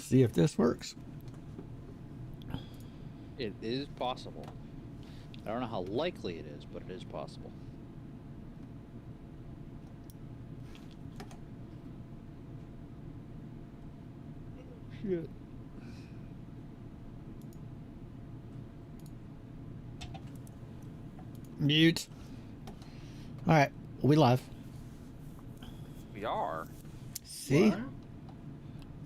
see if this works. It is possible. I don't know how likely it is, but it is possible. Shit. Mute. All right, we live. We are. See, What?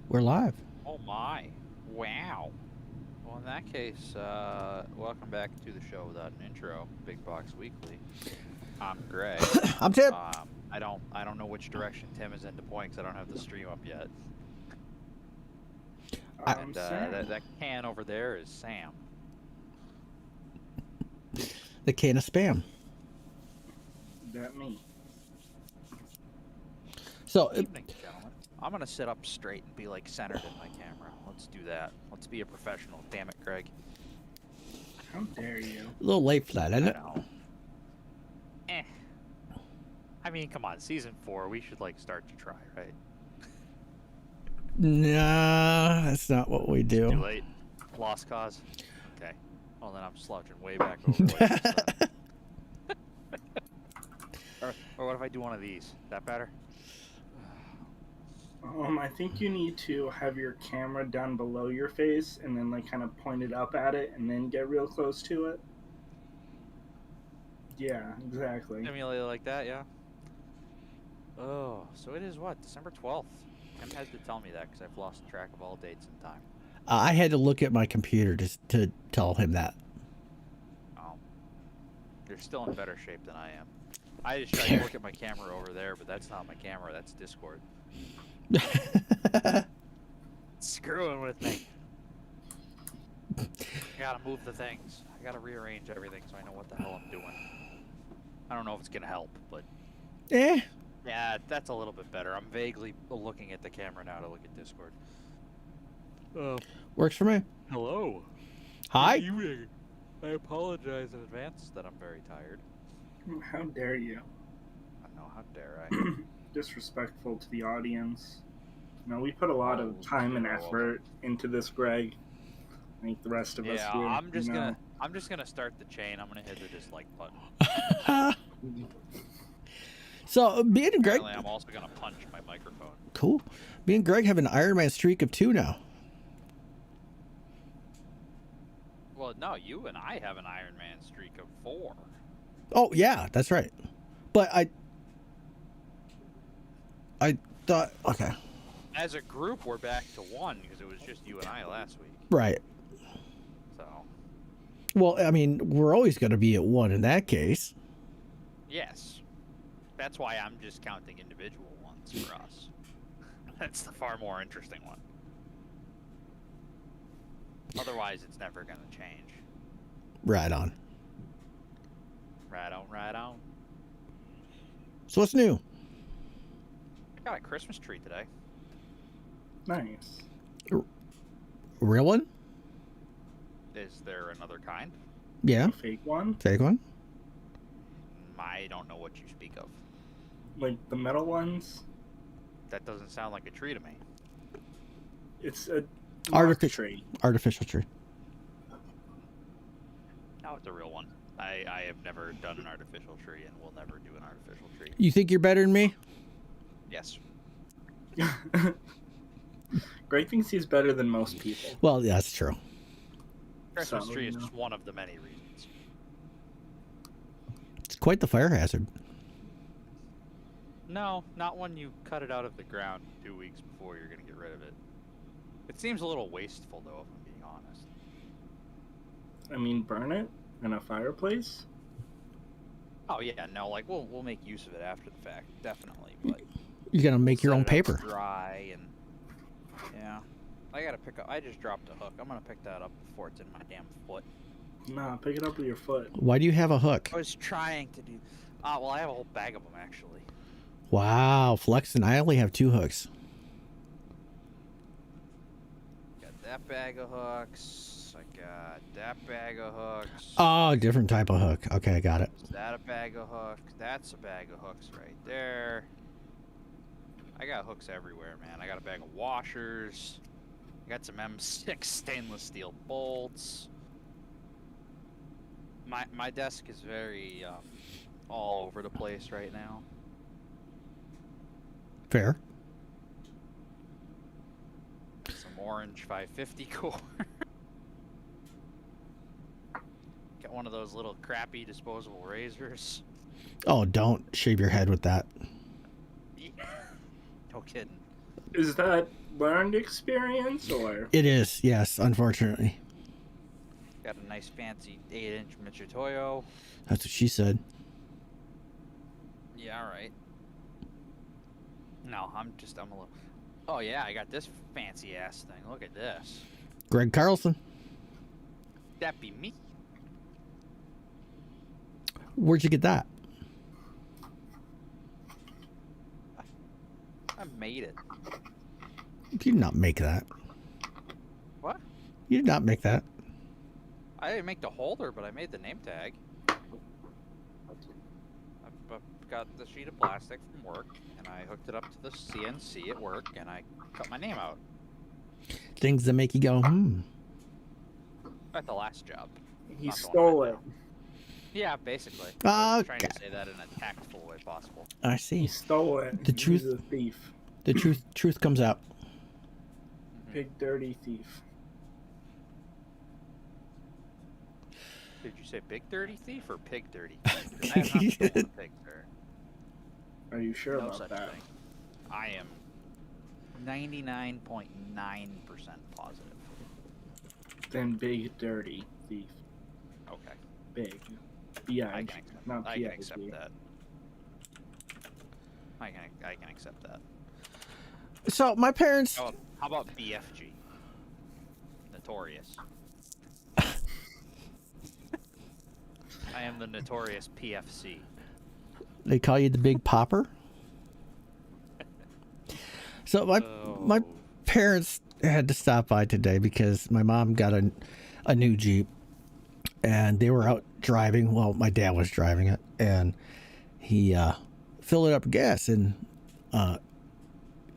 we're live. Oh my! Wow. Well, in that case, welcome back to the show without an intro, Big Box Weekly. I'm Greg. I'm Tim. I don't know which direction Tim is into pointing because I don't have the stream up yet. And that can over there is Sam. The can of spam. That me. So, Evening, gentlemen. I'm gonna sit up straight and be like centered in my camera. Let's do that. Let's be a professional. Damn it, Greg. How dare you? a little late for that, isn't I it? know. I mean, come on, season 4. We should like start to try, right? Nah, that's not what we Too do. late. Lost cause. Okay. Well, then I'm slouching way back over. Like or what if I do one of these? Is that better? I think you need to have your camera down below your face and then like kind of point it up at it and then get real close to it. Yeah, exactly. Emulate it like that, yeah. Oh, so it is what? December 12th. Tim has to tell me that because I've lost track of all dates and time. I had to look at my computer to tell him that. Oh. You're still in better shape than I am. I just tried to look at my camera over there, but that's not my camera, that's Discord. Screwing with me. I gotta move the things. I gotta rearrange everything so I know what the hell I'm doing. I don't know if it's gonna help, but Eh. yeah, that's a little bit better. I'm vaguely looking at the camera now to look at Discord. Works for me. Hello. Hi. Good evening. I apologize in advance that I'm very tired. How dare you? I know, how dare I? Disrespectful to the audience. No, we put a lot of time and effort into this, Greg. I think the rest of us Yeah, here. I'm just gonna start the chain. I'm gonna hit the dislike button. So, me and Greg. Apparently, I'm also gonna punch my microphone. Cool. Me and Greg have an Iron Man streak of 2 now. Well, no, you and I have an Iron Man streak of 4. Oh, yeah, that's right. But I thought, okay. As a group, we're back to 1 because it was just you and I last week. Right. So, Well, I mean, we're always going to be at 1 in that case. yes. That's why I'm just counting individual ones for us. That's the far more interesting one. Otherwise, it's never going to change. Right on. Right on, right on. So what's new? I got a Christmas tree today. Nice. Real one? Is there another kind? Yeah. A fake one? Fake one? I don't know what you speak of. Like the metal ones? That doesn't sound like a tree to me. It's a Artificial tree. Artificial tree. No, it's a real one. I have never done an artificial tree and will never do an artificial tree. You think you're better than me? Yes. Greg thinks he's better than most people. Well, yeah, that's true. Christmas So, tree is you know. just one of the many reasons. It's quite the fire hazard. No, not when you cut it out of the ground 2 weeks before you're going to get rid of it. It seems a little wasteful, though, if I'm being honest. I mean, burn it in a fireplace? Oh, yeah, no, like, we'll make use of it after the fact, definitely, but... You're going to make your set own it up paper. dry and... Yeah. I gotta pick up... I just dropped a hook. I'm gonna pick that up before it's in my damn foot. Nah, pick it up with your foot. Why do you have a hook? I was trying to do... well, I have a whole bag of them, actually. Wow, flexing. I only have 2 hooks. Got that bag of hooks. I got that bag of hooks. Oh, different type of hook. Okay, I got it. Is that a bag of hooks? That's a bag of hooks right there. I got hooks everywhere, man. I got a bag of washers. I got some M6 stainless steel bolts. My desk is very all over the place right now. Fair. Some orange 550 core. Got one of those little crappy disposable razors. Oh, don't shave your head with that. No kidding. Is that learned experience or? It is, yes, unfortunately. Got a nice fancy 8-inch Michitoyo. That's what she said. Yeah, all right. No, I'm a little... Oh, yeah, I got this fancy-ass thing. Look at this. Greg Carlson. That be me. Where'd you get that? I made it. You did not make that. What? You did not make that. I didn't make the holder, but I made the name tag. I've got the sheet of plastic from work, and I hooked it up to the CNC at work, and I cut my name out. Things that make you go, At the last job. He Not the one stole right it. now. Yeah, basically. I was trying Okay. to say that in a tactful way possible. I He see. stole it. The He's truth- a thief. The truth comes out. Big dirty thief. Did you say big dirty thief or pig dirty thief? 'Cause I have not stolen a pig, sir. Are you sure No about such that? thing. I am 99.9% positive. Then big dirty thief. Okay. Big. B-I-G, I can accept, not I can accept P-I-G. that. I can accept that. So my parents, How about BFG? Notorious. I am the notorious PFC. they call you the Big Popper. So my parents had to stop by today because my mom got a new Jeep, and they were out driving. Well, my dad was driving it, and he filled it up with gas, and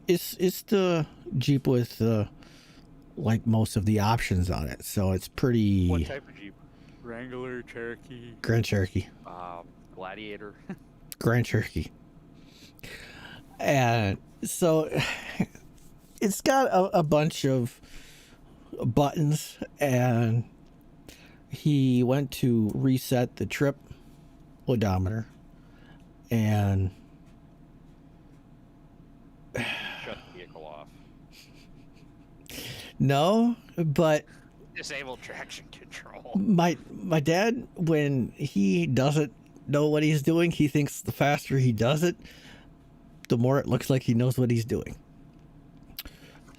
it's the Jeep with like most of the options on it, so it's pretty. What type of Jeep? Wrangler, Cherokee, Grand Cherokee. Gladiator. Grand Cherokee. And so it's got a bunch of buttons, and he went to reset the trip odometer, and Shut the vehicle off. no, but Disable traction control. my dad, when he doesn't know what he's doing, he thinks the faster he does it, the more it looks like he knows what he's doing.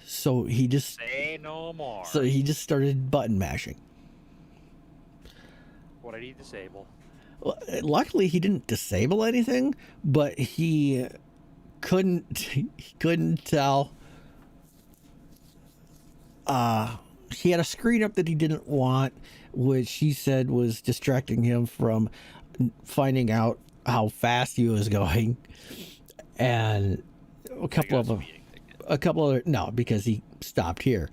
So he just Say no more. started button mashing. What did he disable? Well, luckily he didn't disable anything, but he couldn't tell. He had a screen up that he didn't want, which he said was distracting him from finding out how fast he was going. And a couple of them, no, because he stopped here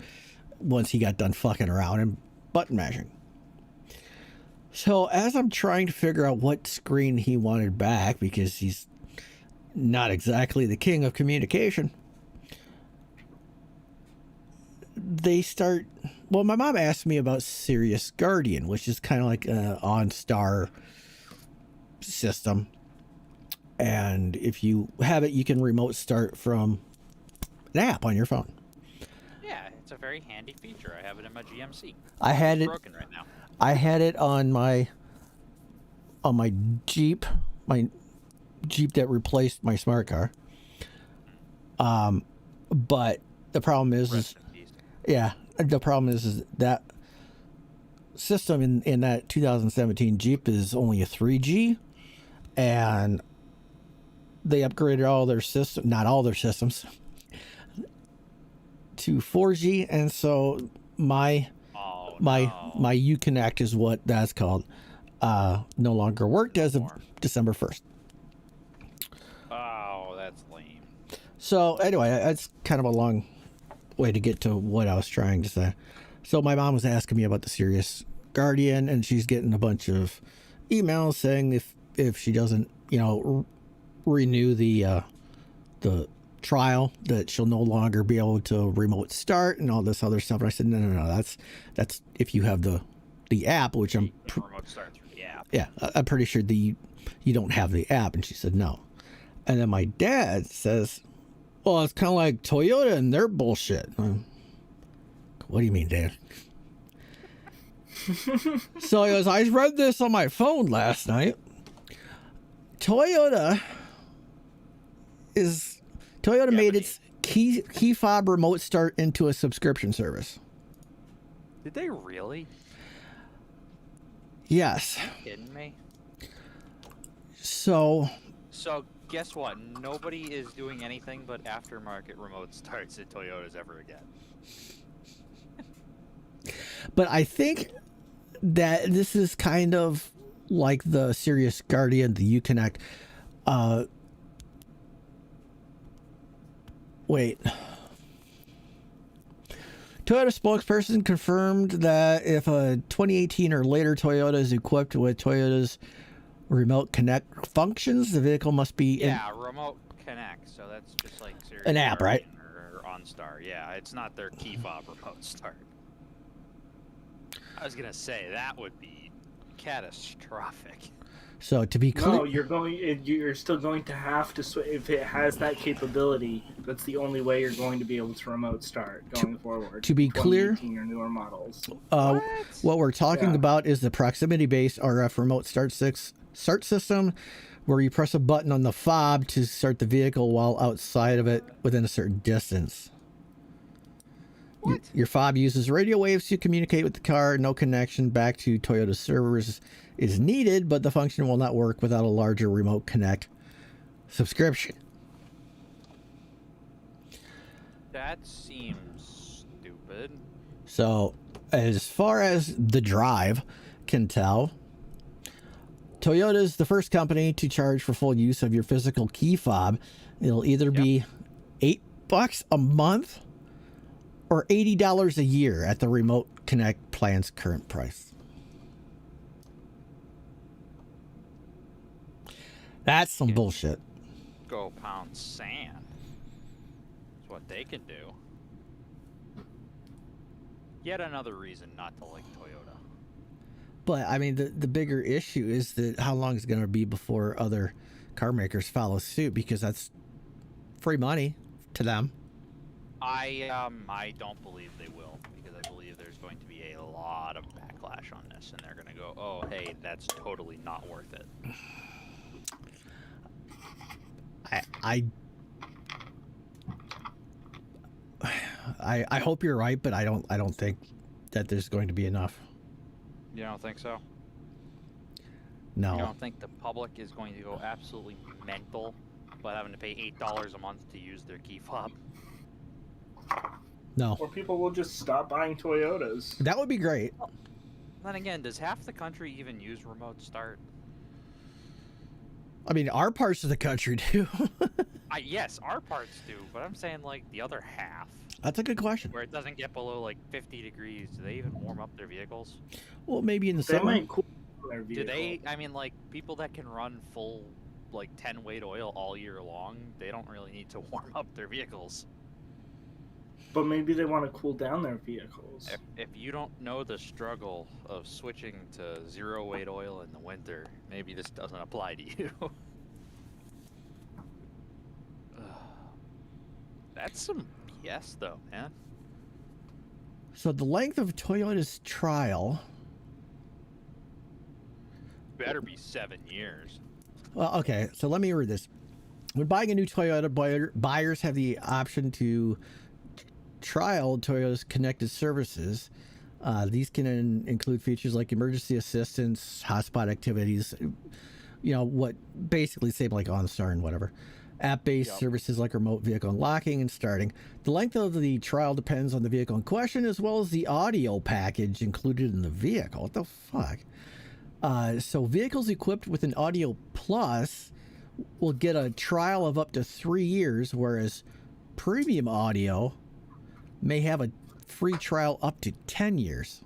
once he got done fucking around and button mashing. So as I'm trying to figure out what screen he wanted back, because he's not exactly the king of communication, my mom asked me about Sirius Guardian, which is kind of like an OnStar system. And if you have it, you can remote start from an app on your phone. Yeah, it's a very handy feature. I have it in my GMC. I had It's it. broken right now. I had it on my Jeep, that replaced my smart car. But the problem is Rest in peace. yeah, the problem is that system in that 2017 Jeep is only a 3G, and they upgraded all their system, not all their systems, to 4G, and so my Uconnect is what that's called, no longer worked as of December 1st. Oh, that's lame. So anyway, it's kind of a long way to get to what I was trying to say. So my mom was asking me about the Sirius Guardian, and she's getting a bunch of emails saying if she doesn't, renew the trial, that she'll no longer be able to remote start and all this other stuff. And I said, no, that's if you have the app, which I'm remote start through the app. Yeah, I'm pretty sure you don't have the app. And she said no. And then my dad says, well, it's kind of like Toyota and their bullshit. What do you mean, Dad? So he goes, I read this on my phone last night. Toyota made its key fob remote start into a subscription service. Did they really? Yes. Are you kidding me? So guess what? Nobody is doing anything but aftermarket remote starts at Toyotas ever again. But I think that this is kind of like the Sirius Guardian, the Uconnect. Wait. Toyota spokesperson confirmed that if a 2018 or later Toyota is equipped with Toyota's Remote Connect functions, the vehicle must be Remote Connect. So that's just like Sirius an app, right? Or OnStar. Yeah, it's not their key fob remote start. I was gonna say that would be catastrophic. So to be clear, No, you're still going to have to if it has that capability. That's the only way you're going to be able to remote start going forward. To be clear, 2018 or newer models. what we're talking about is the proximity-based RF remote start system, where you press a button on the fob to start the vehicle while outside of it within a certain distance. What? Your fob uses radio waves to communicate with the car. No connection back to Toyota servers is needed, but the function will not work without a larger Remote Connect subscription. That seems stupid. So, as far as the drive can tell, Toyota is the first company to charge for full use of your physical key fob. It'll either be $8 a month or $80 a year at the Remote Connect plan's current price. That's some bullshit. Go pound sand. That's what they can do. Yet another reason not to like Toyota. But I mean, the bigger issue is that how long is it going to be before other car makers follow suit, because that's free money to them. I don't believe they will, because I believe there's going to be a lot of backlash on this, and they're going to go, oh, hey, that's totally not worth it. I hope you're right, but I don't think that there's going to be enough. You don't think so? No. You don't think the public is going to go absolutely mental by having to pay $8 a month to use their key fob? No. Or people will just stop buying Toyotas. That would be great. Then again, does half the country even use remote start? I mean, our parts of the country do. Yes, our parts do, but I'm saying like the other half. That's a good question. Where it doesn't get below like 50 degrees, do they even warm up their vehicles? Well, maybe in the They summer. might cool their vehicle. Do they, I mean, like people that can run full like 10 weight oil all year long, they don't really need to warm up their vehicles. But maybe they want to cool down their vehicles. If you don't know the struggle of switching to zero weight oil in the winter, maybe this doesn't apply to you. That's some BS though, man. So the length of Toyota's trial. Better be 7 years. Well, okay, so let me read this. When buying a new Toyota, buyers have the option to trial Toyota's connected services. These can include features like emergency assistance, hotspot activities, what basically same like OnStar and whatever. App-based services like remote vehicle unlocking and starting. The length of the trial depends on the vehicle in question, as well as the audio package included in the vehicle. What the fuck? So vehicles equipped with an Audio Plus will get a trial of up to 3 years, whereas premium audio may have a free trial up to 10 years.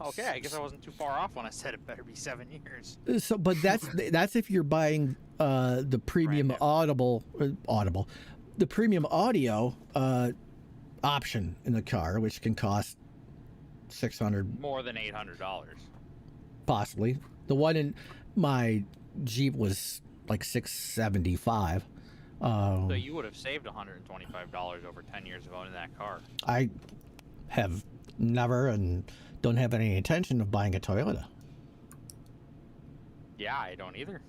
Okay, I guess I wasn't too far off when I said it better be 7 years. So, but that's if you're buying the premium Brand the premium audio option in the car, which can cost $600, More than $800. possibly. The one in my Jeep was like $675. So you would have saved $125 over 10 years of owning that car. I have never and don't have any intention of buying a Toyota. Yeah, I don't either.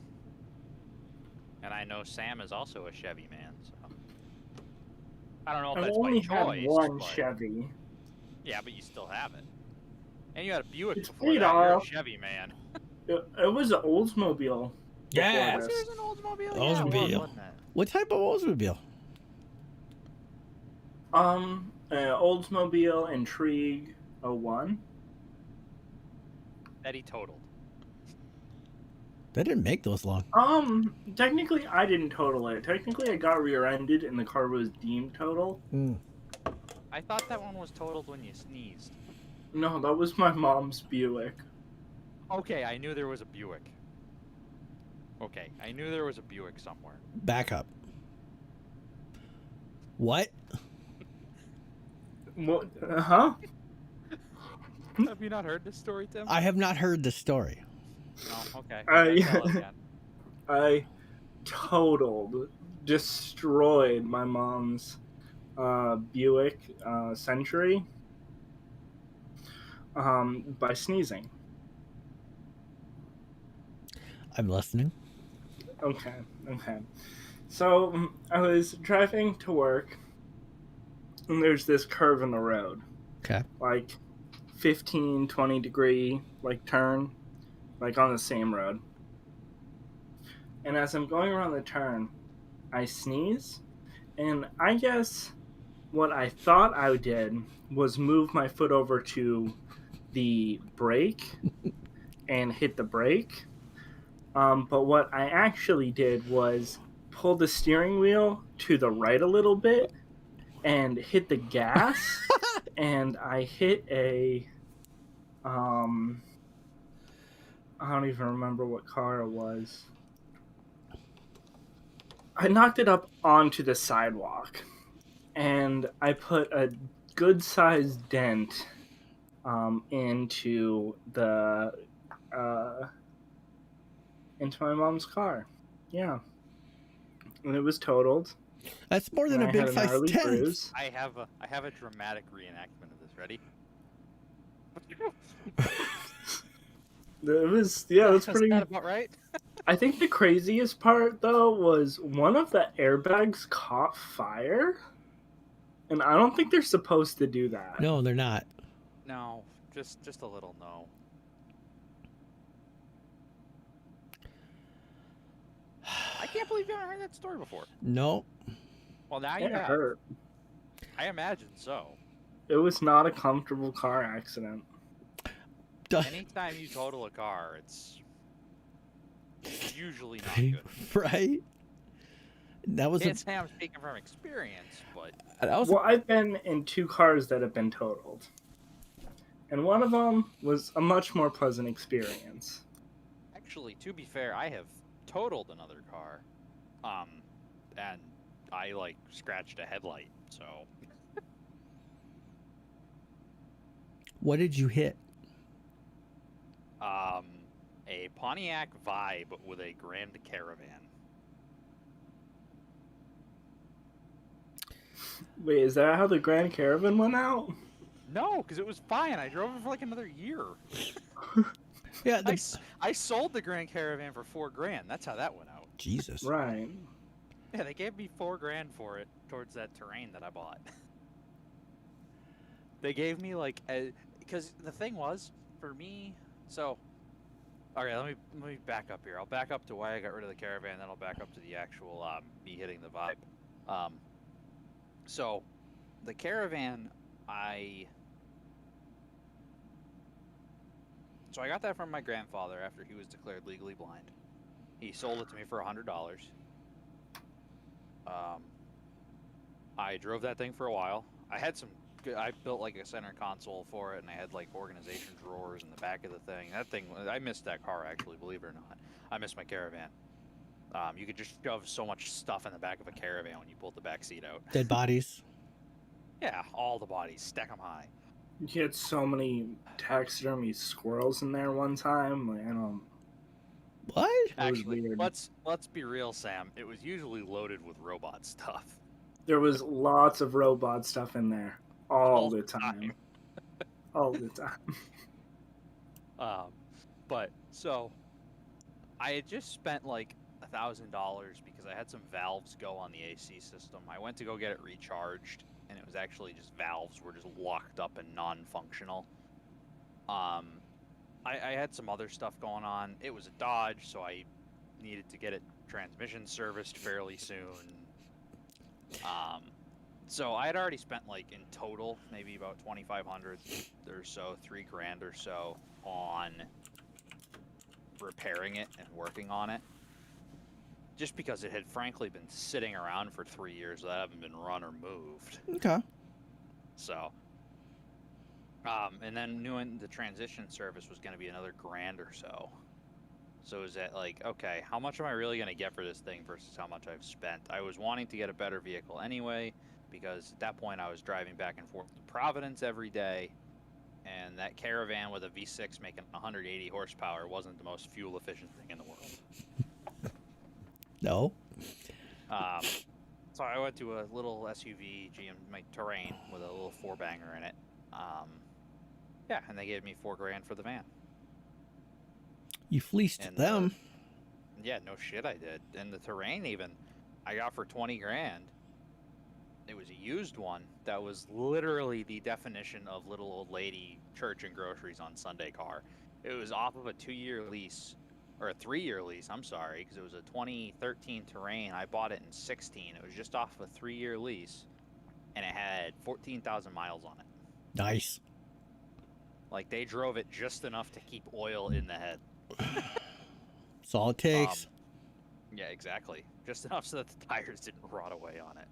And I know Sam is also a Chevy man, so I don't know if I've that's only by had choice. one but... Chevy. Yeah, but you still have it. And you had a Buick It's before paid that. You're a off. Chevy man. It was an Oldsmobile. Yeah. Was yours an Oldsmobile? Oldsmobile. Yeah, it was, wasn't it? What type of Oldsmobile? Oldsmobile Intrigue 01. That he totaled. They didn't make those long. Technically I didn't total it. Technically I got rear-ended and the car was deemed total. I thought that one was totaled when you sneezed. No, that was my mom's Buick. Okay, I knew there was a Buick. Okay, I knew there was a Buick somewhere. Back up. What? What? Huh? Have you not heard this story, Tim? I have not heard the story. No, okay. Yeah. Tell it again. I totaled, destroyed my mom's Buick Century by sneezing. I'm listening. Okay. So I was driving to work, and there's this curve in the road. Okay. Like 15, 20 degree turn, like on the same road. And as I'm going around the turn, I sneeze, and I guess what I thought I did was move my foot over to the brake and hit the brake. But what I actually did was pull the steering wheel to the right a little bit and hit the gas, and I hit a I don't even remember what car it was. I knocked it up onto the sidewalk, and I put a good-sized dent into my mom's car. Yeah. And it was totaled. That's more than a big size tent. Bruise. I have a dramatic reenactment of this. Ready? It was, yeah, that's pretty. That about right? I think the craziest part though was one of the airbags caught fire, and I don't think they're supposed to do that. No, they're not. No, just a little no. I can't believe you haven't heard that story before. No. Well, now you It have. hurt. I imagine so. It was not a comfortable car accident. Anytime you total a car, it's usually not good. Right? That was Can't say I'm speaking from experience, but Well, I've been in 2 cars that have been totaled, and one of them was a much more pleasant experience. actually, to be fair, I have totaled another car, and I scratched a headlight. So, What did you hit? a Pontiac Vibe with a Grand Caravan. Wait, is that how the Grand Caravan went out? No, because it was fine. I drove it for another year. Yeah, I sold the Grand Caravan for $4,000. That's how that went out. Jesus. Right. Yeah, they gave me $4,000 for it towards that terrain that I bought. They gave me because the thing was for me. So, okay, let me back up here. I'll back up to why I got rid of the Caravan, then I'll back up to the actual me hitting the Vibe. So, the Caravan, I got that from my grandfather after he was declared legally blind. He sold it to me for $100. I drove that thing for a while. I had some. I built like a center console for it, and I had like organization drawers in the back of the thing. That thing, I missed that car actually, believe it or not. I missed my Caravan. You could just shove so much stuff in the back of a Caravan when you pulled the back seat out. Dead bodies. Yeah, all the bodies, stack them high. You had so many taxidermy squirrels in there one time. Like, I don't. What? It was Actually, weird. let's be real, Sam. It was usually loaded with robot stuff. There was lots of robot stuff in there all the time. All the time. But so I had just spent like $1,000 because I had some valves go on the AC system. I went to go get it recharged, and it was actually just valves were just locked up and non-functional. I had some other stuff going on. It was a Dodge, so I needed to get it transmission serviced fairly soon. So I had already spent like in total maybe about $2,500 or so, $3,000 or so on repairing it and working on it. Just because it had frankly been sitting around for 3 years that haven't been run or moved. Okay. So, and then knowing the transition service was going to be another $1,000 or so. So is that like, okay, how much am I really going to get for this thing versus how much I've spent? I was wanting to get a better vehicle anyway, because at that point I was driving back and forth to Providence every day, and that Caravan with a V6 making 180 horsepower wasn't the most fuel efficient thing in the world. No. So I went to a little SUV my Terrain with a little 4-banger in it. Yeah, and they gave me $4,000 for the van. You fleeced And them. Yeah, no shit, I did. And the Terrain even, I got for $20,000. It was a used one that was literally the definition of little old lady church and groceries on Sunday car. It was off of a 2-year lease, or a 3-year lease, I'm sorry, because it was a 2013 Terrain. I bought it in 16. It was just off of a 3-year lease, and it had 14,000 miles on it. Nice. Like, they drove it just enough to keep oil in the head. That's all it takes. Yeah, exactly. Just enough so that the tires didn't rot away on it.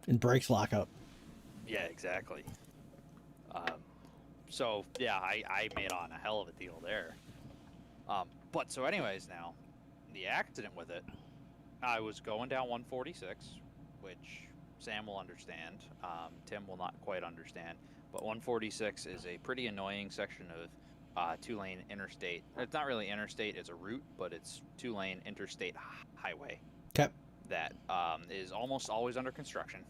And brakes lock up. Yeah, exactly. So, yeah, I made on a hell of a deal there. But so anyways now, the accident with it, I was going down 146, which Sam will understand. Tim will not quite understand. But 146 is a pretty annoying section of 2-lane interstate. It's not really interstate, it's a route, but it's 2-lane interstate highway. Okay. That is almost always under construction.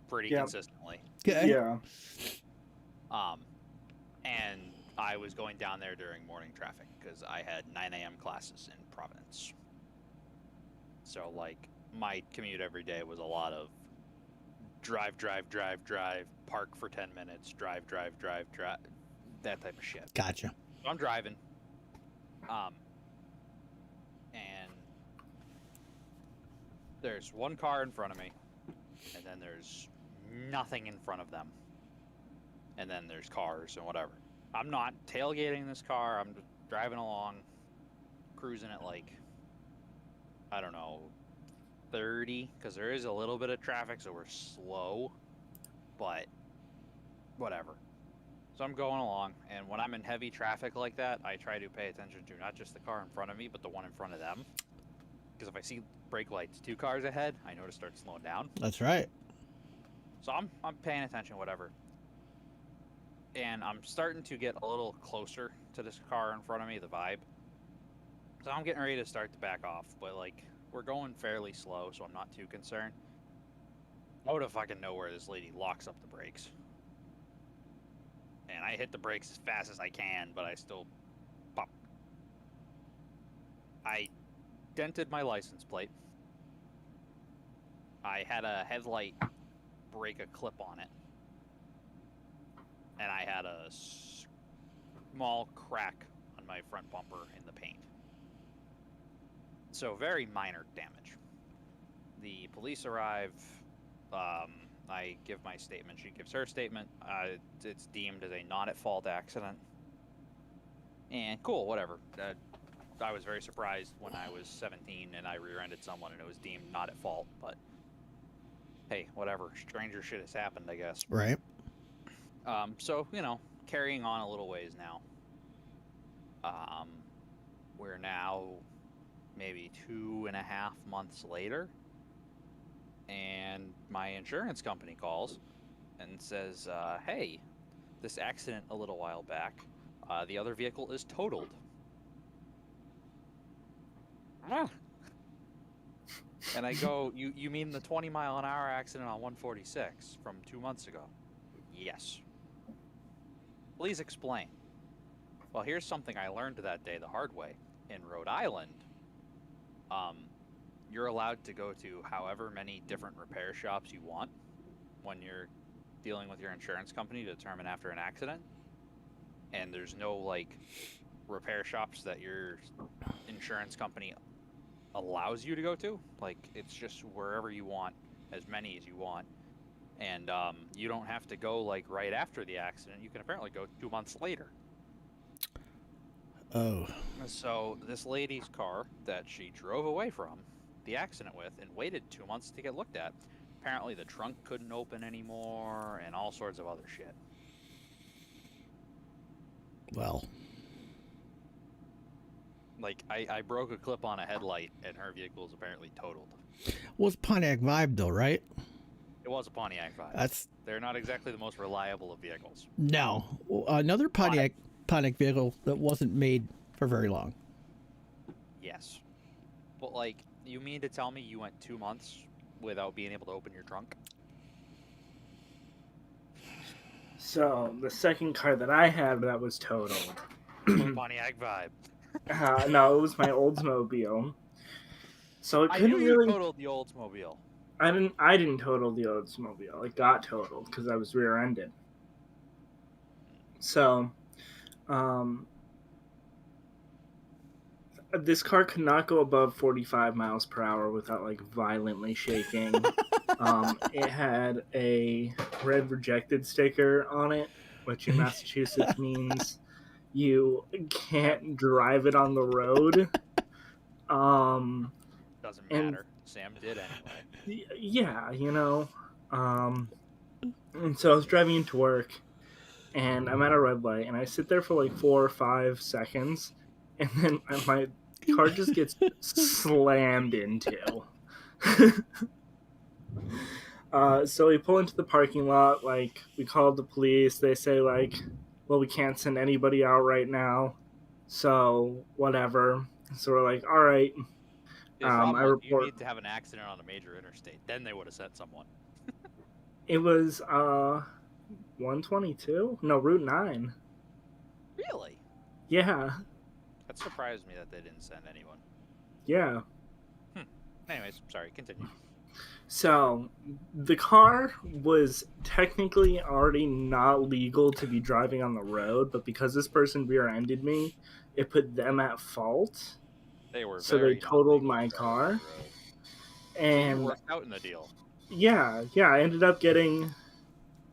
Pretty Yeah. consistently. Okay. Yeah. And I was going down there during morning traffic because I had 9 a.m. classes in Providence. So, like, my commute every day was a lot of drive, park for 10 minutes, drive, that type of shit. Gotcha. So I'm driving. And there's one car in front of me, and then there's nothing in front of them. And then there's cars and whatever. I'm not tailgating this car. I'm just driving along, cruising at like, I don't know, 30, because there is a little bit of traffic, so we're slow, but whatever. So I'm going along, and when I'm in heavy traffic like that, I try to pay attention to not just the car in front of me, but the one in front of them. Because if I see brake lights 2 cars ahead, I know to start slowing down. That's right. So I'm paying attention, whatever. And I'm starting to get a little closer to this car in front of me, the Vibe. So I'm getting ready to start to back off, but like, we're going fairly slow, so I'm not too concerned. Out of fucking nowhere, this lady locks up the brakes. And I hit the brakes as fast as I can, but I still pop. I dented my license plate. I had a headlight break a clip on it. And I had a small crack on my front bumper in the paint. So very minor damage. The police arrive. I give my statement. She gives her statement. It's deemed as a not-at-fault accident. And cool, whatever. I was very surprised when I was 17 and I rear-ended someone and it was deemed not at fault, but hey, whatever, stranger shit has happened, I guess. Right. So, carrying on a little ways now. Um, we're now maybe 2.5 months later, and my insurance company calls and says, hey, this accident a little while back, the other vehicle is totaled. Ah. And I go, you mean the 20-mile-an-hour accident on 146 from 2 months ago? Yes. Please explain. Well, here's something I learned that day the hard way. In Rhode Island, you're allowed to go to however many different repair shops you want when you're dealing with your insurance company to determine after an accident. And there's no, like, repair shops that your insurance company allows you to go to. Like, it's just wherever you want, as many as you want. And you don't have to go, like, right after the accident. You can apparently go 2 months later. Oh. So this lady's car that she drove away from the accident with and waited 2 months to get looked at, apparently the trunk couldn't open anymore and all sorts of other shit. Well. Like, I broke a clip on a headlight and her vehicle is apparently totaled. Well, it's Pontiac Vibe, though, right? It was a Pontiac Vibe. They're not exactly the most reliable of vehicles. No. Another Pontiac vehicle that wasn't made for very long. Yes. But, like, you mean to tell me you went 2 months without being able to open your trunk? So the second car that I had that was totaled. Pontiac Vibe. No, it was my Oldsmobile. So it I couldn't knew you really. totaled the Oldsmobile. I didn't total the Oldsmobile. It got totaled because I was rear-ended. So, this car could not go above 45 miles per hour without, like, violently shaking. It had a red rejected sticker on it, which in Massachusetts means you can't drive it on the road. Doesn't matter. Sam did anyway. Yeah, and so I was driving into work, and I'm at a red light, and I sit there for like 4 or 5 seconds, and then my car just gets slammed into. So we pull into the parking lot, like, we called the police. They say, like, well, we can't send anybody out right now, so whatever. So we're like, all right. The problem I was report. you need to have an accident on a major interstate. Then they would have sent someone. It was 122? No, Route 9. Really? Yeah. That surprised me that they didn't send anyone. Yeah. Anyways, sorry, continue. So, the car was technically already not legal to be driving on the road, but because this person rear-ended me, it put them at fault. They were So very they totaled not my legal to drive car. on the road. And So you worked out in the deal. yeah, I ended up getting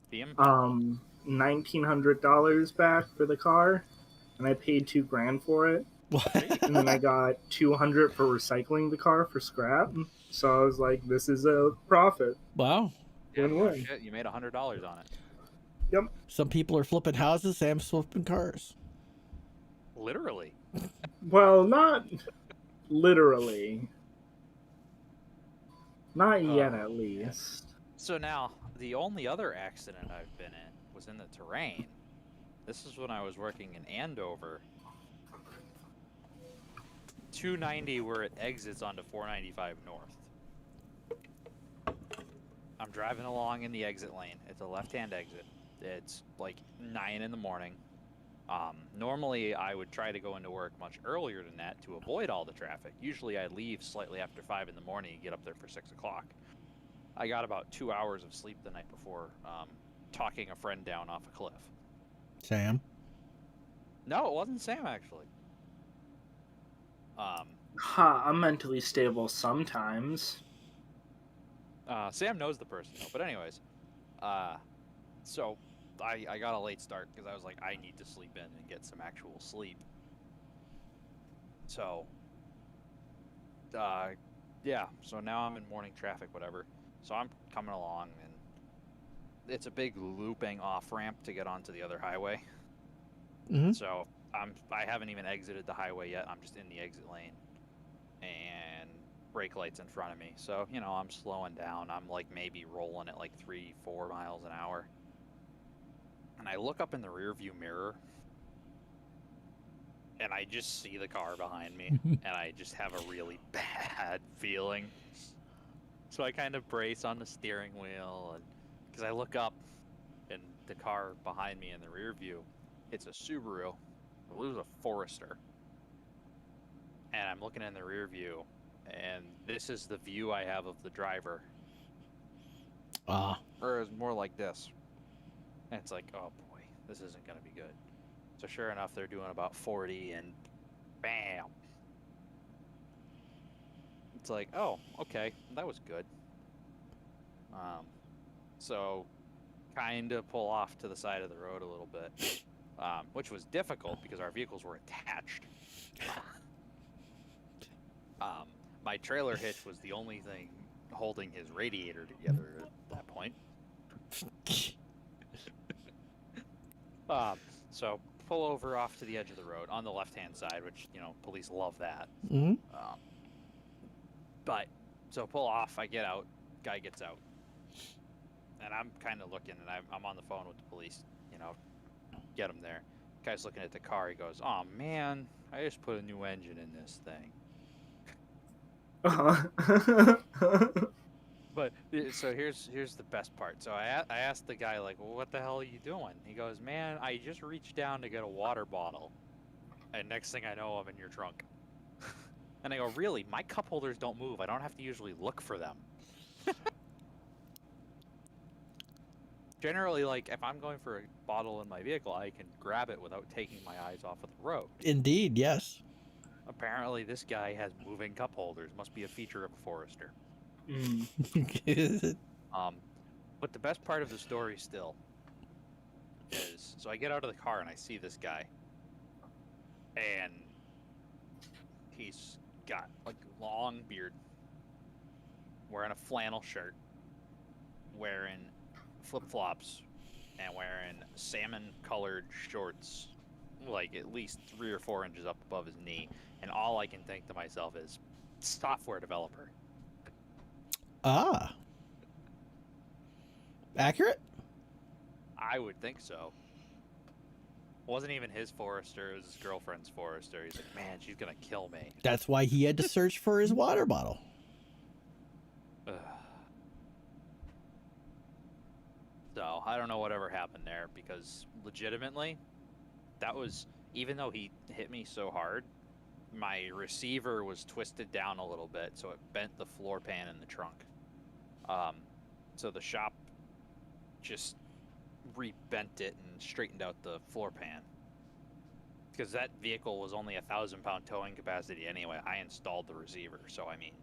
The impound. $1,900 back for the car, and I paid $2,000 for it. And then I got $200 for recycling the car for scrap. So I was like, "This is a profit." Wow. Yeah, Win-win. shit, you made $100 on it. Yep. Some people are flipping houses, Sam's flipping cars. Literally. Well, not literally. Not yet, at least. So now, the only other accident I've been in was in the terrain. This is when I was working in Andover. 290 where it exits onto 495 north. I'm driving along in the exit lane. It's a left-hand exit. It's like 9 in the morning. Normally, I would try to go into work much earlier than that to avoid all the traffic. Usually, I leave slightly after 5 in the morning and get up there for 6 o'clock. I got about 2 hours of sleep the night before, talking a friend down off a cliff. Sam? No, it wasn't Sam, actually. I'm mentally stable sometimes. Sam knows the person, though. But anyways, so I got a late start because I was like, I need to sleep in and get some actual sleep. So, yeah. So now I'm in morning traffic, whatever. So I'm coming along, and it's a big looping off ramp to get onto the other highway. Mm-hmm. So I haven't even exited the highway yet. I'm just in the exit lane, and brake lights in front of me. So I'm slowing down. I'm like maybe rolling at like 3-4 miles an hour, and I look up in the rear view mirror, and I just see the car behind me, and I just have a really bad feeling. So I kind of brace on the steering wheel, and because I look up, and the car behind me in the rear view, it's a Subaru. It was a Forester. And I'm looking in the rear view, and this is the view I have of the driver. Or it's more like this. And it's like, oh boy, this isn't going to be good. So sure enough, they're doing about 40, and bam. It's like, oh, okay, that was good. So kind of pull off to the side of the road a little bit, which was difficult because our vehicles were attached. My trailer hitch was the only thing holding his radiator together at that point. So pull over off to the edge of the road on the left-hand side, which, police love that. Mm-hmm. But, so pull off, I get out, guy gets out. And I'm kind of looking, and I'm on the phone with the police, get him there. Guy's looking at the car, he goes, oh man, I just put a new engine in this thing. But so here's the best part. So I asked the guy, like, well, what the hell are you doing? He goes, man, I just reached down to get a water bottle, and next thing I know, I'm in your trunk. And I go, really? My cup holders don't move. I don't have to usually look for them. Generally, like, if I'm going for a bottle in my vehicle, I can grab it without taking my eyes off of the road. Indeed, yes. Apparently, this guy has moving cup holders. Must be a feature of a Forester. But the best part of the story still is, so I get out of the car and I see this guy, and he's got like a long beard, wearing a flannel shirt, wearing flip-flops, and wearing salmon-colored shorts, like at least 3 or 4 inches up above his knee. And all I can think to myself is, software developer. Accurate? I would think so. It wasn't even his Forester, it was his girlfriend's Forester. He's like, man, she's gonna kill me. That's why he had to search for his water bottle. So I don't know whatever happened there, because legitimately, that was, even though he hit me so hard, my receiver was twisted down a little bit, so it bent the floor pan in the trunk. So the shop just rebent it and straightened out the floor pan, because that vehicle was only 1,000-pound towing capacity anyway. I installed the receiver, so I mean,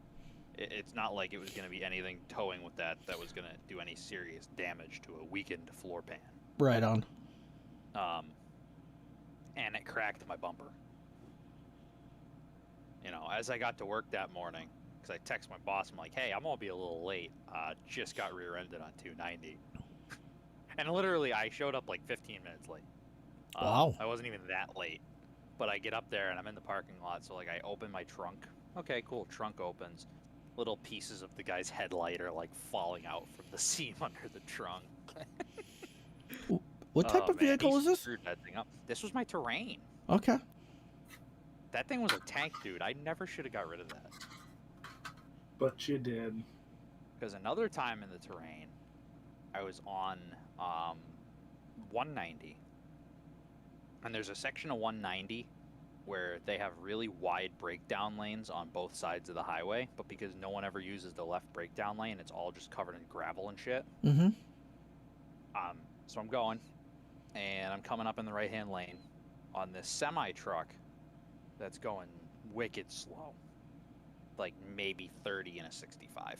it's not like it was going to be anything towing with that was going to do any serious damage to a weakened floor pan. Right on. And it cracked my bumper. As I got to work that morning, because I text my boss, I'm like, hey, I'm going to be a little late. Just got rear-ended on 290. And literally, I showed up like 15 minutes late. Wow. I wasn't even that late. But I get up there, and I'm in the parking lot, so like I open my trunk. Okay, cool, trunk opens. Little pieces of the guy's headlight are like falling out from the seam under the trunk. What type of vehicle was this? Screwed that thing up. This was my Terrain. Okay. That thing was a tank, dude. I never should have got rid of that. But you did. Because another time in the Terrain, I was on 190. And there's a section of 190 where they have really wide breakdown lanes on both sides of the highway, but because no one ever uses the left breakdown lane, it's all just covered in gravel and shit. Mm-hmm. So I'm going, and I'm coming up in the right-hand lane on this semi-truck that's going wicked slow, like maybe 30 in a 65.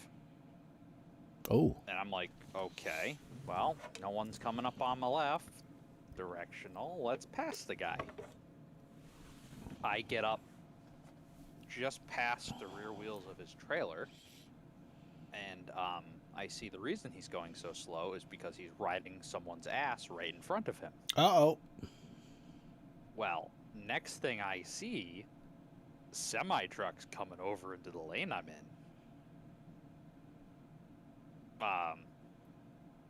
Oh. And I'm like, okay, well, no one's coming up on my left, directional, let's pass the guy. I get up just past the rear wheels of his trailer, and And I see the reason he's going so slow is because he's riding someone's ass right in front of him. Uh-oh. Well, next thing I see, semi-truck's coming over into the lane I'm in.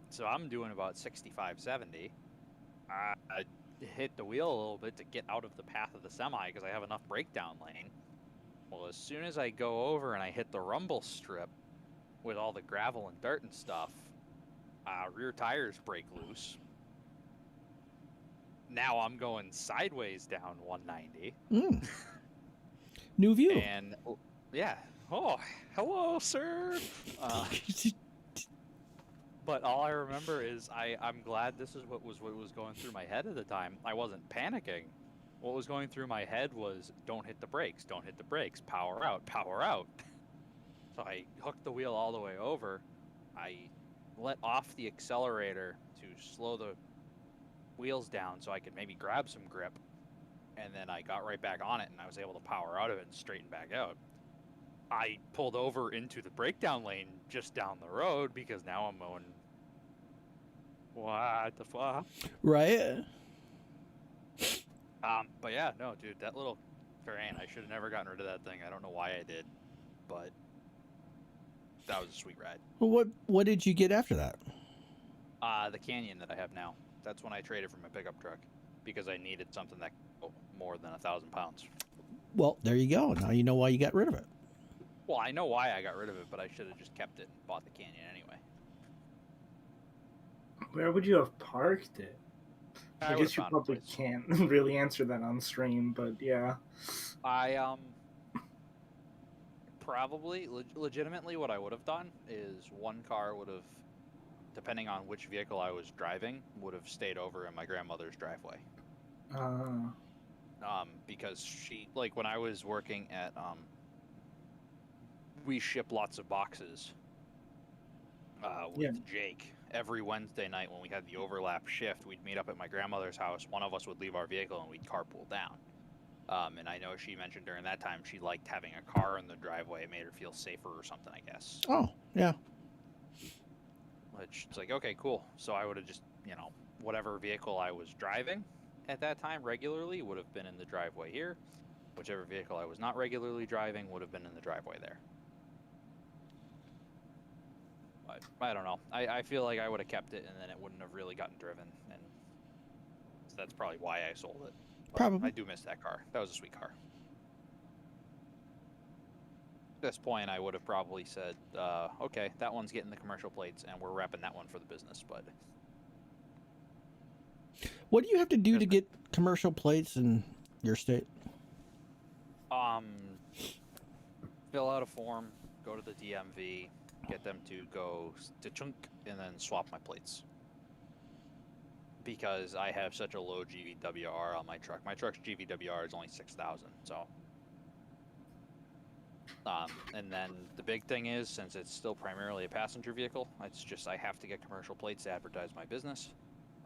So I'm doing about 65, 70. I hit the wheel a little bit to get out of the path of the semi because I have enough breakdown lane. Well, as soon as I go over and I hit the rumble strip with all the gravel and dirt and stuff, rear tires break loose. Now I'm going sideways down 190. New view. And yeah. Oh, hello, sir. But all I remember is I'm glad this is what was going through my head at the time. I wasn't panicking. What was going through my head was don't hit the brakes, power out, power out. So I hooked the wheel all the way over. I let off the accelerator to slow the wheels down so I could maybe grab some grip. And then I got right back on it and I was able to power out of it and straighten back out. I pulled over into the breakdown lane just down the road because now I'm going, what the fuck? Right? But yeah, no, dude, that little terrain, I should have never gotten rid of that thing. I don't know why I did, but that was a sweet ride. Well, what did you get after that? The Canyon that I have now. That's when I traded for my pickup truck because I needed something that could go more than 1,000 pounds. Well, there you go. Now you know why you got rid of it. Well, I know why I got rid of it, but I should have just kept it and bought the Canyon anyway. Where would you have parked it? I would've guess you found a probably place. can't really answer that on stream, but yeah. I probably legitimately what I would have done is one car would have, depending on which vehicle I was driving, would have stayed over in my grandmother's driveway. Because she, like, when I was working at we ship lots of boxes with Jake. Every Wednesday night when we had the overlap shift, we'd meet up at my grandmother's house. One of us would leave our vehicle and we'd carpool down. And I know she mentioned during that time she liked having a car in the driveway. It made her feel safer or something, I guess. Oh, yeah. Which, it's like, okay, cool. So I would have just, whatever vehicle I was driving at that time regularly would have been in the driveway here. Whichever vehicle I was not regularly driving would have been in the driveway there. But I don't know. I feel like I would have kept it and then it wouldn't have really gotten driven. And so that's probably why I sold it. But Probably. I do miss that car. That was a sweet car. At this point, I would have probably said, okay, that one's getting the commercial plates and we're wrapping that one for the business. But what do you have to do to get commercial plates in your state? Fill out a form, go to the DMV, get them to go to chunk, and then swap my plates. Because I have such a low GVWR on my truck. My truck's GVWR is only 6,000, so. And then the big thing is, since it's still primarily a passenger vehicle, it's just I have to get commercial plates to advertise my business.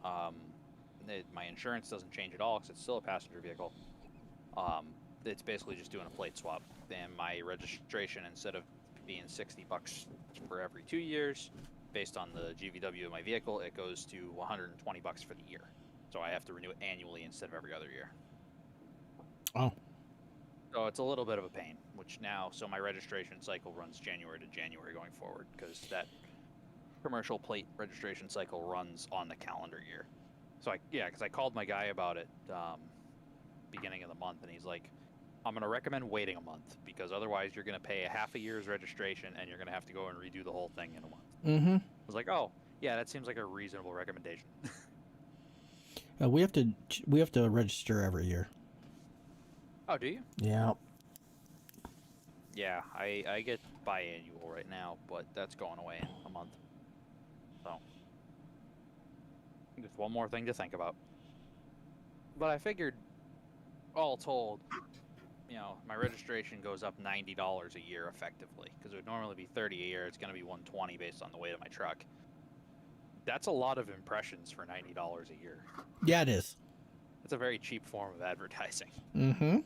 My insurance doesn't change at all because it's still a passenger vehicle. It's basically just doing a plate swap. And my registration, instead of being $60 for every 2 years, based on the GVW of my vehicle, it goes to $120 for the year. So I have to renew it annually instead of every other year. Oh. So it's a little bit of a pain, so my registration cycle runs January to January going forward, because that commercial plate registration cycle runs on the calendar year. So because I called my guy about it beginning of the month, and he's like, I'm going to recommend waiting a month, because otherwise you're going to pay a half a year's registration and you're going to have to go and redo the whole thing in a month. Mm-hmm. I was like, oh, yeah, that seems like a reasonable recommendation. We have to register every year. Oh, do you? Yeah. Yeah, I get biannual right now, but that's going away in a month. So, just one more thing to think about. But I figured, all told, my registration goes up $90 a year effectively, because it would normally be $30 a year. It's going to be $120 based on the weight of my truck. That's a lot of impressions for $90 a year. Yeah, it is. It's a very cheap form of advertising. Mm-hmm.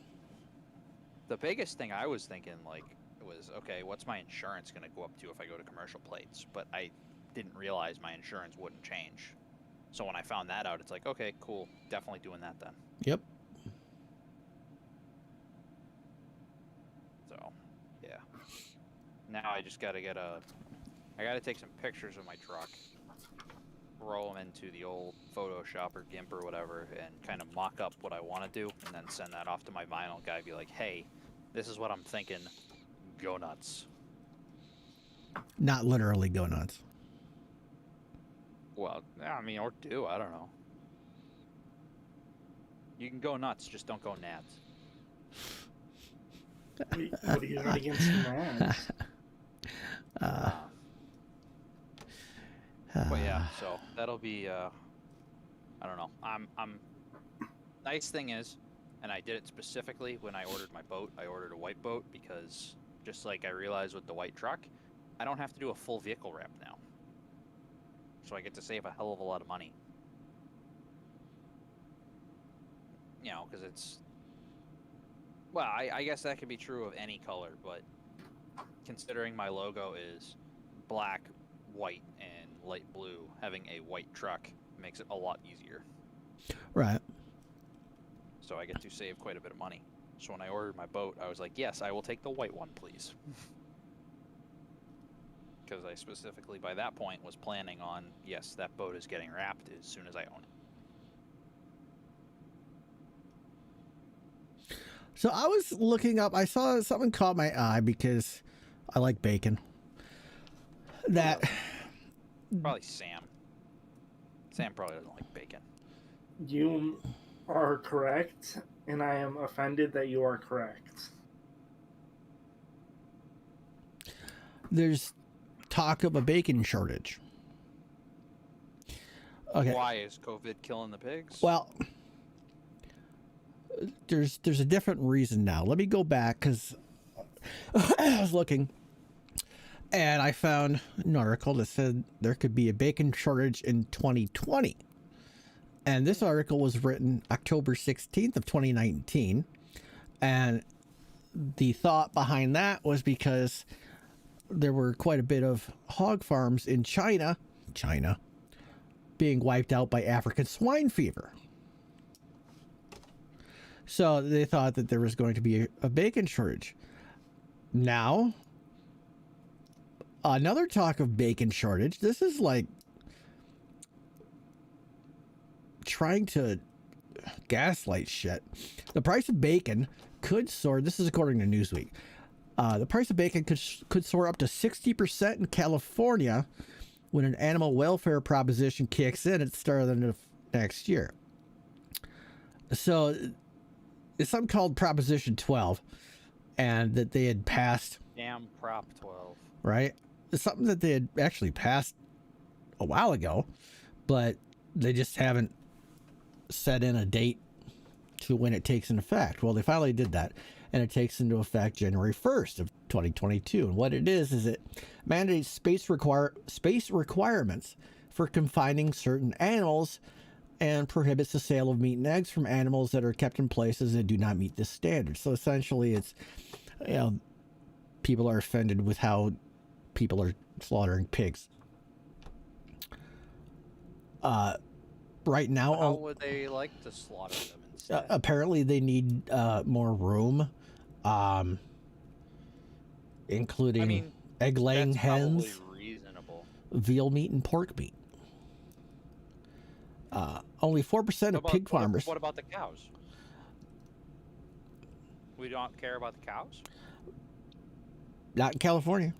The biggest thing I was thinking, was, okay, what's my insurance going to go up to if I go to commercial plates? But I didn't realize my insurance wouldn't change. So when I found that out, it's like, okay, cool, definitely doing that then. Yep. So, yeah. Now I just got to I got to take some pictures of my truck, roll them into the old Photoshop or GIMP or whatever, and kind of mock up what I want to do, and then send that off to my vinyl guy, be like, hey, this is what I'm thinking, go nuts. Not literally go nuts. Well, I mean, or do, I don't know. You can go nuts, just don't go nads. What do you got against nads? But yeah, so that'll be, I don't know. Nice thing is, and I did it specifically when I ordered my boat. I ordered a white boat because, just like I realized with the white truck, I don't have to do a full vehicle wrap now. So I get to save a hell of a lot of money. You know, because it's... Well, I guess that could be true of any color, but considering my logo is black, white, and light blue, having a white truck makes it a lot easier. Right. So I get to save quite a bit of money. So when I ordered my boat, I was like, yes, I will take the white one, please. Because I specifically, by that point, was planning on, yes, that boat is getting wrapped as soon as I own it. So I was looking up, I saw something caught my eye because I like bacon. That... Probably Sam. Sam probably doesn't like bacon. You are correct, and I am offended that you are correct. There's talk of a bacon shortage. Okay. Why is COVID killing the pigs? Well, there's a different reason now. Let me go back because I was looking and I found an article that said there could be a bacon shortage in 2020. And this article was written October 16th of 2019. And the thought behind that was because there were quite a bit of hog farms in China being wiped out by African swine fever. So they thought that there was going to be a bacon shortage. Now, another talk of bacon shortage. This is like trying to gaslight shit. The price of bacon could soar. This is according to Newsweek. The price of bacon could soar up to 60% in California when an animal welfare proposition kicks in at the start of the next year. So it's something called Proposition 12, and that they had passed. Damn Prop 12. Right? It's something that they had actually passed a while ago, but they just haven't set in a date to when it takes into effect. Well, they finally did that, and it takes into effect January 1st of 2022. And what it is it mandates space requirements for confining certain animals and prohibits the sale of meat and eggs from animals that are kept in places that do not meet this standard. So essentially it's, you know, people are offended with how people are slaughtering pigs. Right now, How would they like to slaughter them instead? apparently they need more room, including egg-laying that's hens, probably reasonable. veal meat, and pork meat. Only 4% of pig farmers. What about the cows? We don't care about the cows? Not in California.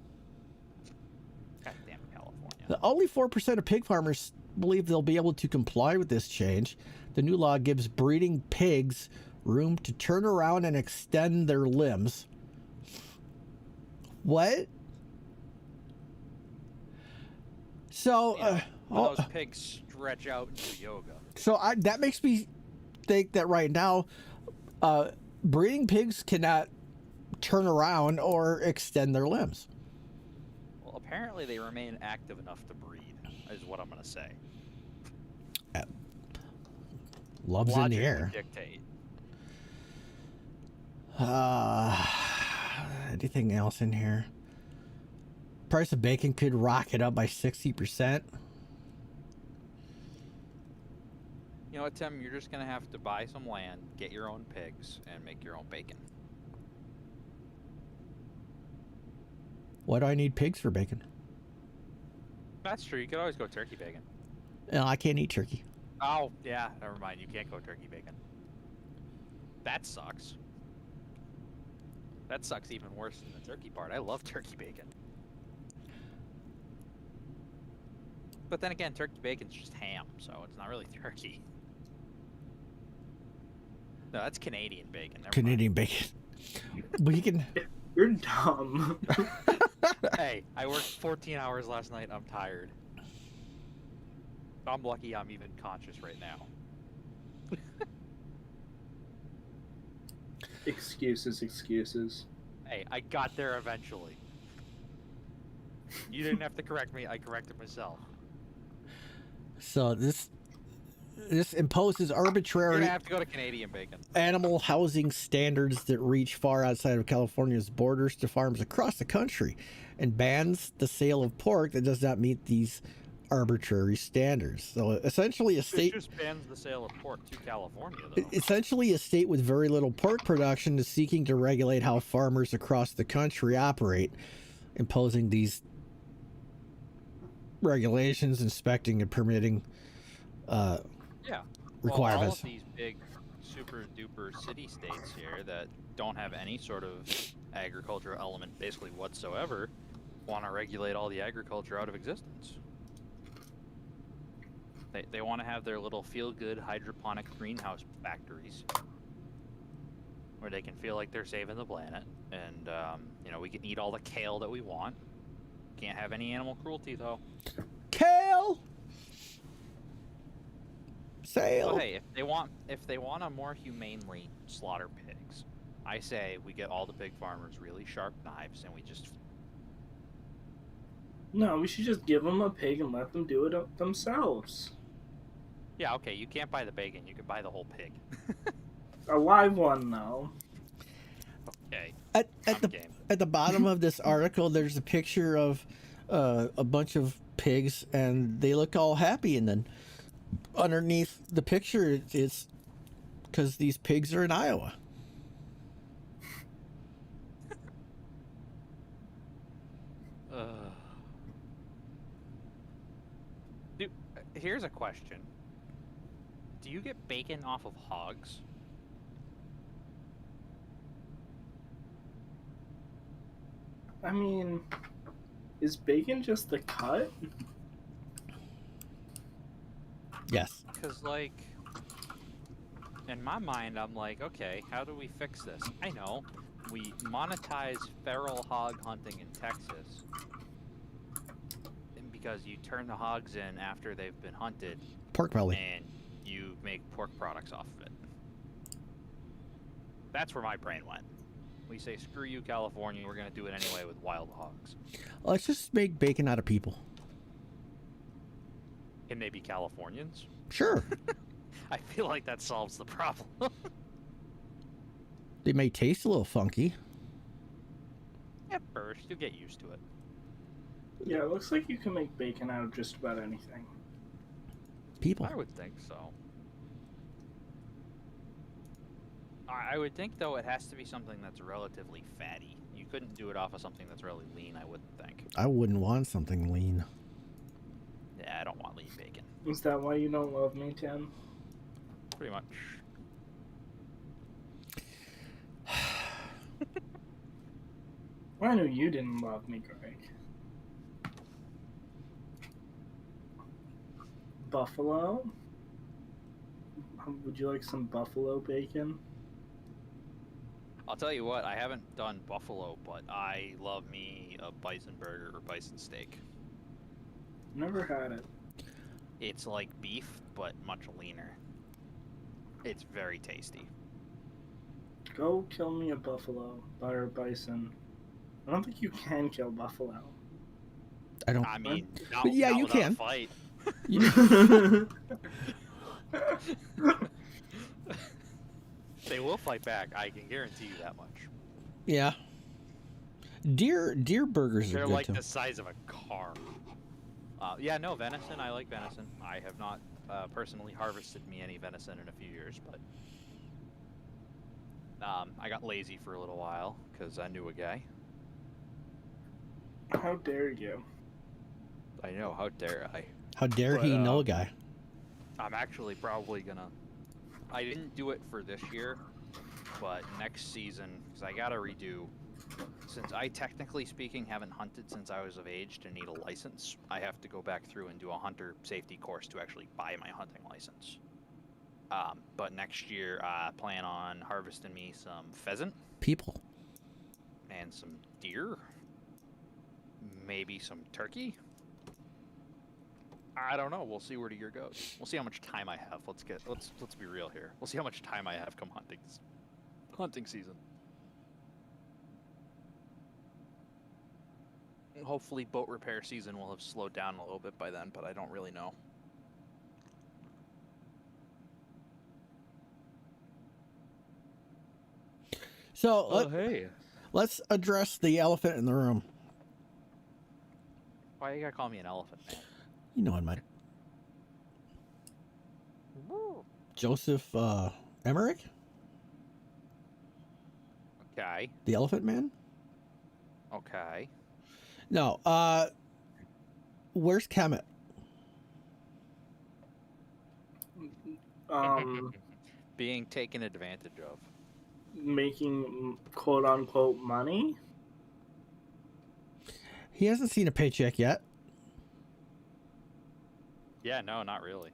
Goddamn California. Only 4% of pig farmers believe they'll be able to comply with this change. The new law gives breeding pigs room to turn around and extend their limbs. What? So, Those pigs stretch out into yoga. So that makes me think that right now, breeding pigs cannot turn around or extend their limbs. Well, apparently they remain active enough to breed, is what I'm going to say. Love's in the air. Dictate. anything else in here? Price of bacon could rocket up by 60%. You know what, Tim? You're just gonna have to buy some land, get your own pigs, and make your own bacon. Why do I need pigs for bacon? That's true. You could always go turkey bacon. No, I can't eat turkey. Oh, yeah. Never mind. You can't go turkey bacon. That sucks. That sucks even worse than the turkey part. I love turkey bacon. But then again, turkey bacon's just ham, so it's not really turkey. No, that's Canadian bacon. Never Canadian bacon. But you can. You're dumb. mind. Hey, I worked 14 hours last night. I'm tired. I'm lucky I'm even conscious right now. Excuses. Hey, I got there eventually. You didn't have to correct me. I corrected myself. So this imposes You're arbitrary gonna have to go to Canadian bacon. animal housing standards that reach far outside of California's borders to farms across the country, and bans the sale of pork that does not meet these arbitrary standards. So essentially, a It state just bans the sale of pork to California, though. essentially a state with very little pork production is seeking to regulate how farmers across the country operate, imposing these regulations, inspecting, and permitting Yeah. requirements. Well, all of these big, super duper city states here that don't have any sort of agricultural element basically whatsoever want to regulate all the agriculture out of existence. They want to have their little feel-good hydroponic greenhouse factories where they can feel like they're saving the planet, and we can eat all the kale that we want. Can't have any animal cruelty though. Kale sale. So hey, if they want to more humanely slaughter pigs, I say we get all the pig farmers really sharp knives and we just. No, we should just give them a pig and let them do it themselves. Yeah, okay, you can't buy the bacon, you can buy the whole pig. A live one, though. Okay. At I'm the game. at the bottom of this article, there's a picture of a bunch of pigs, and they look all happy. And then underneath the picture, it's because these pigs are in Iowa. Dude, here's a question. Do you get bacon off of hogs? I mean, is bacon just the cut? Yes. Because, like, in my mind, I'm like, okay, how do we fix this? I know, we monetize feral hog hunting in Texas. Because you turn the hogs in after they've been hunted, Pork belly. and you make pork products off of it. That's where my brain went. We say, screw you, California, we're going to do it anyway with wild hogs. Let's just make bacon out of people. Can they be Californians? Sure. I feel like that solves the problem. They may taste a little funky. At first, you'll get used to it. Yeah, it looks like you can make bacon out of just about anything. People. I would think so. I would think, though, it has to be something that's relatively fatty. You couldn't do it off of something that's really lean, I wouldn't think. I wouldn't want something lean. Yeah, I don't want lean bacon. Is that why you don't love me, Tim? Pretty much. Well, I knew you didn't love me, Greg. Buffalo? Would you like some buffalo bacon? I'll tell you what, I haven't done buffalo, but I love me a bison burger or bison steak. Never had it. It's like beef, but much leaner. It's very tasty. Go kill me a buffalo or a bison. I don't think you can kill buffalo. I don't. I mean, not, But yeah, not you without a can. fight. They will fight back. I can guarantee you that much. Yeah. Deer burgers are They're good like too. the size of a car. Yeah, no, venison. I like venison. I have not personally harvested me any venison in a few years, but I got lazy for a little while because I knew a guy. How dare you? I know, how dare I? How dare he know a guy? I'm actually probably gonna. I didn't do it for this year, but next season, because I gotta redo. Since I, technically speaking, haven't hunted since I was of age to need a license, I have to go back through and do a hunter safety course to actually buy my hunting license. But next year, I plan on harvesting me some pheasant People. and some deer, maybe some turkey. I don't know. We'll see where the year goes. We'll see how much time I have. Let's be real here. We'll see how much time I have come hunting season. Hopefully boat repair season will have slowed down a little bit by then, but I don't really know. So Hey. let's address the elephant in the room. Why you gotta call me an elephant, man? You know what I meant. Joseph Emmerich? Okay. The Elephant Man? Okay. No, where's Kemet? Being taken advantage of. Making quote unquote money. He hasn't seen a paycheck yet. Yeah, no, not really.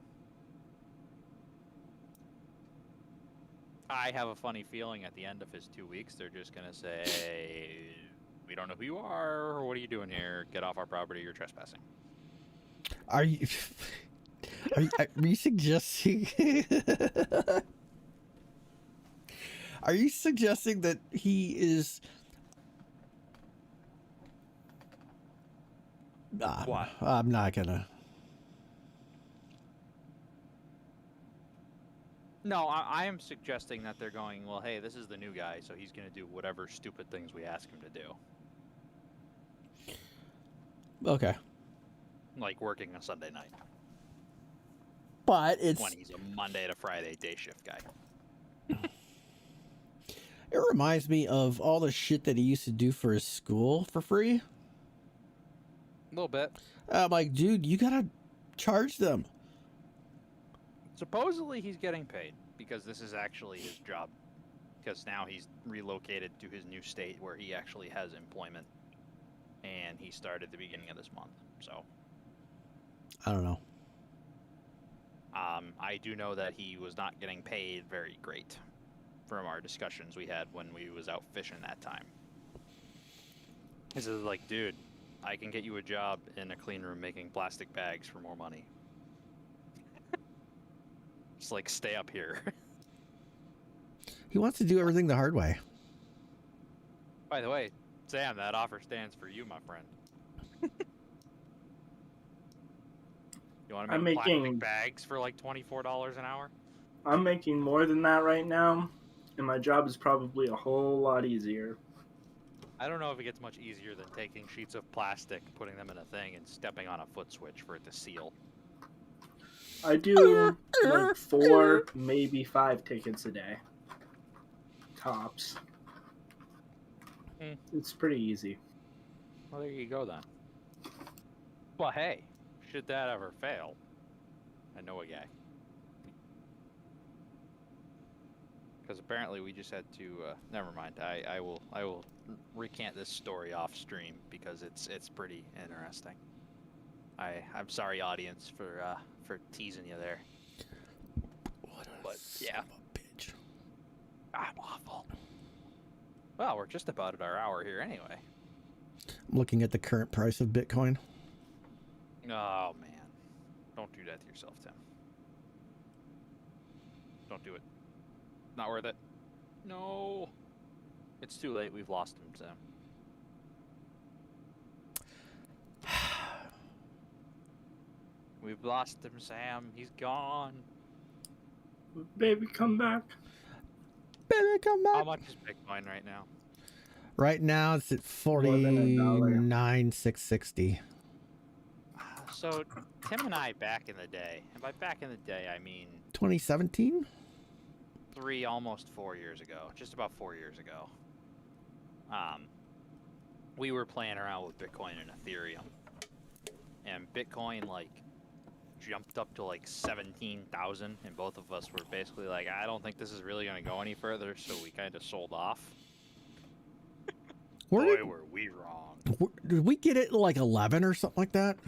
I have a funny feeling at the end of his 2 weeks, they're just going to say, we don't know who you are. What are you doing here? Get off our property. You're trespassing. Are you are you suggesting Are you suggesting that he is What? I'm not gonna. No, I am suggesting that they're going, well, hey, this is the new guy, so he's going to do whatever stupid things we ask him to do. Okay. Like working a Sunday night. But it's When he's a Monday to Friday day shift guy. it reminds me of all the shit that he used to do for his school for free. A little bit. I'm like, dude, you gotta charge them. Supposedly he's getting paid because this is actually his job. Because now he's relocated to his new state where he actually has employment. And he started the beginning of this month. So I don't know. I do know that he was not getting paid very great from our discussions we had when we was out fishing that time. This is like, dude, I can get you a job in a clean room making plastic bags for more money. Just like stay up here. He wants to do everything the hard way. By the way, Sam, that offer stands for you, my friend. You want to make plastic bags for like $24 an hour? I'm making more than that right now, and my job is probably a whole lot easier. I don't know if it gets much easier than taking sheets of plastic, putting them in a thing, and stepping on a foot switch for it to seal. I do like 4, maybe 5 tickets a day. Tops. It's pretty easy. Well, there you go then. Well, hey, should that ever fail, I know a guy. Because apparently we just had to. Never mind. I will recant this story off stream because it's pretty interesting. I'm sorry, audience, for teasing you there. But yeah, bitch. I'm awful. Well, we're just about at our hour here anyway. I'm looking at the current price of Bitcoin. Oh man, don't do that to yourself, Tim. Don't do it. Not worth it. No. It's too late. We've lost him, Sam. We've lost him, Sam. He's gone. Baby, come back. Baby, come back. How much is Bitcoin right now? Right now it's at More than $1. 49,660. So Tim and I back in the day, and by back in the day I mean 2017? almost 4 years ago, just about 4 years ago. We were playing around with Bitcoin and Ethereum, and Bitcoin like jumped up to like 17,000, and both of us were basically like, I don't think this is really going to go any further, so we kind of sold off. Boy, were we wrong. Did we get it at like 11 or something like that?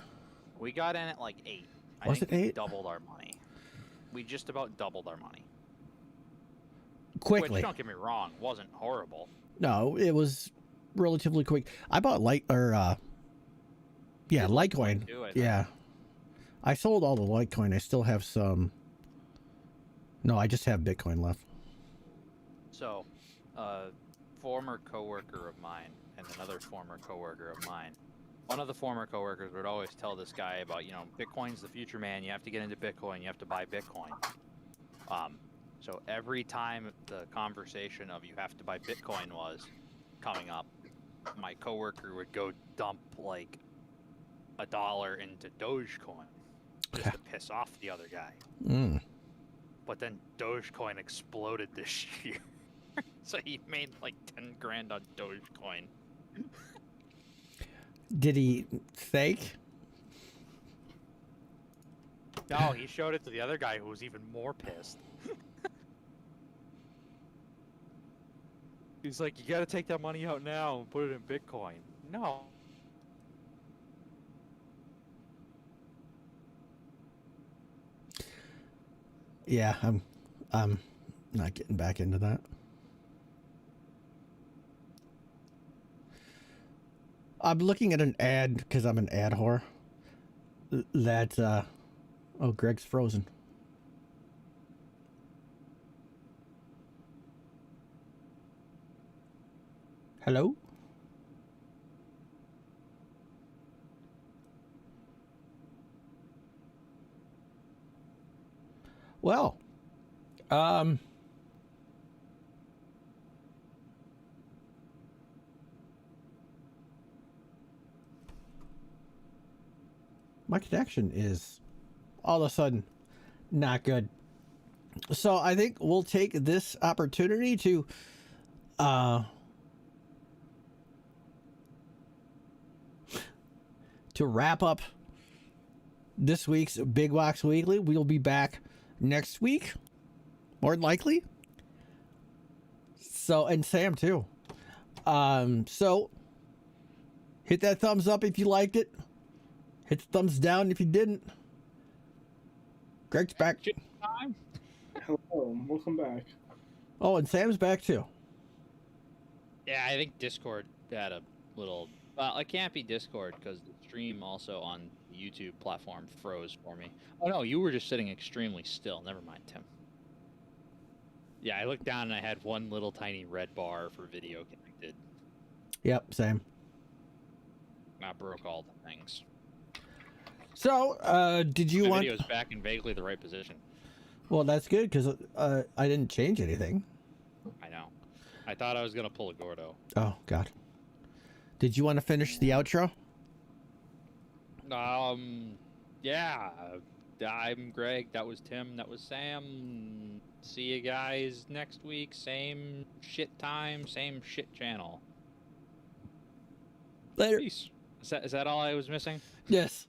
We got in at like 8. Was it 8? We doubled our money. We just about doubled our money. Quickly. Which, don't get me wrong, wasn't horrible. No, it was relatively quick. I bought Litecoin. Too, Yeah. I sold all the Litecoin. I still have some. No, I just have Bitcoin left. So, a former coworker of mine and another former coworker of mine. One of the former coworkers would always tell this guy about, Bitcoin's the future, man. You have to get into Bitcoin. You have to buy Bitcoin. So every time the conversation of you have to buy Bitcoin was coming up, my coworker would go dump like $1 into Dogecoin just to piss off the other guy. Mm. But then Dogecoin exploded this year. So he made like 10 grand on Dogecoin. Did he fake? No, he showed it to the other guy who was even more pissed. He's like, you gotta take that money out now and put it in Bitcoin. No. Yeah, I'm not getting back into that. I'm looking at an ad because I'm an ad whore. That oh, Greg's frozen. Hello? Well, my connection is all of a sudden not good. So I think we'll take this opportunity to wrap up this week's Big Box Weekly. We'll be back next week, more than likely. So, and Sam too. So hit that thumbs up if you liked it. Hit the thumbs down if you didn't. Greg's back. Time. Hello, welcome back. Oh, and Sam's back too. Yeah, I think Discord had a little... Well, it can't be Discord because the stream also on the YouTube platform froze for me. Oh, no, you were just sitting extremely still. Never mind, Tim. Yeah, I looked down and I had one little tiny red bar for video connected. Yep, same. I broke all the things. So, did you My want... video's back in vaguely the right position. Well, that's good because I didn't change anything. I know. I thought I was going to pull a Gordo. Oh, God. Did you want to finish the outro? Yeah. I'm Greg. That was Tim. That was Sam. See you guys next week. Same shit time, same shit channel. Later. Peace. Is that all I was missing? Yes.